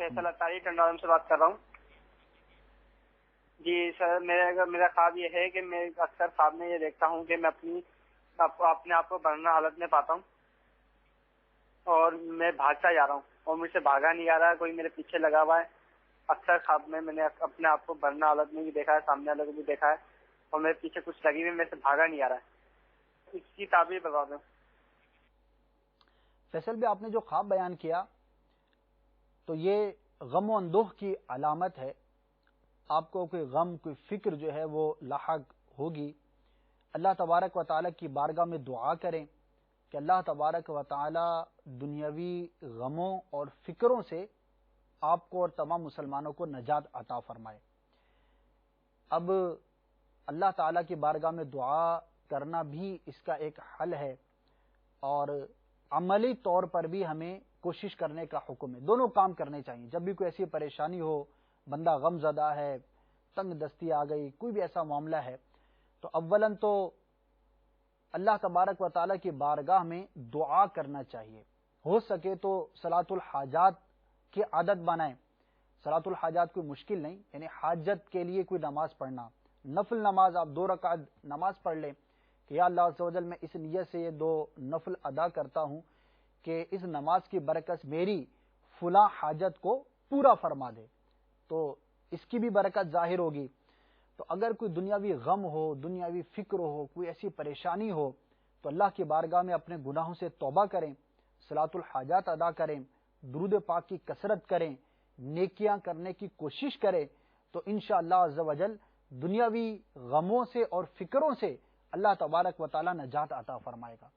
فیصل اطاری ٹنڈالم سے بات کر رہا ہوں. جی سر، میرا خواب یہ ہے کہ میں اکثر خواب میں یہ دیکھتا ہوں کہ میں اپنے آپ کو برہنہ حالت میں پاتا ہوں اور میں بھاگتا جا رہا ہوں اور مجھ سے بھاگا نہیں جا رہا، کوئی میرے پیچھے لگا ہوا ہے. اکثر خواب میں نے اپنے آپ کو برہنہ حالت میں بھی دیکھا ہے، سامنے والے کو بھی دیکھا ہے اور میرے پیچھے کچھ لگی ہوئی، میرے سے بھاگا نہیں جا رہا ہے. اس کی تعبیر بتا دوں. فیصل بھی آپ نے جو خواب بیان کیا تو یہ غم و اندوہ کی علامت ہے. آپ کو کوئی غم، کوئی فکر جو ہے وہ لاحق ہوگی. اللہ تبارک و تعالیٰ کی بارگاہ میں دعا کریں کہ اللہ تبارک و تعالیٰ دنیاوی غموں اور فکروں سے آپ کو اور تمام مسلمانوں کو نجات عطا فرمائے. اب اللہ تعالیٰ کی بارگاہ میں دعا کرنا بھی اس کا ایک حل ہے اور عملی طور پر بھی ہمیں کوشش کرنے کا حکم ہے. دونوں کام کرنے چاہیے. جب بھی کوئی ایسی پریشانی ہو، بندہ غم زدہ ہے، تنگ دستی آ گئی، کوئی بھی ایسا معاملہ ہے، تو اولاً تو اللہ تبارک و تعالیٰ کی بارگاہ میں دعا کرنا چاہیے. ہو سکے تو صلاۃ الحاجات کی عادت بنائیں. صلاۃ الحاجات کوئی مشکل نہیں، یعنی حاجت کے لیے کوئی نماز پڑھنا، نفل نماز آپ 2 رکعت نماز پڑھ لیں کہ یا اللہ عز و جل میں اس نیت سے یہ 2 نفل ادا کرتا ہوں کہ اس نماز کی برکت میری فلاں حاجت کو پورا فرما دے، تو اس کی بھی برکت ظاہر ہوگی. تو اگر کوئی دنیاوی غم ہو، دنیاوی فکر ہو، کوئی ایسی پریشانی ہو تو اللہ کی بارگاہ میں اپنے گناہوں سے توبہ کریں، صلاۃ الحاجات ادا کریں، درود پاک کی کثرت کریں، نیکیاں کرنے کی کوشش کریں، تو انشاءاللہ عز و جل دنیاوی غموں سے اور فکروں سے اللہ تبارک و تعالی نجات عطا فرمائے گا.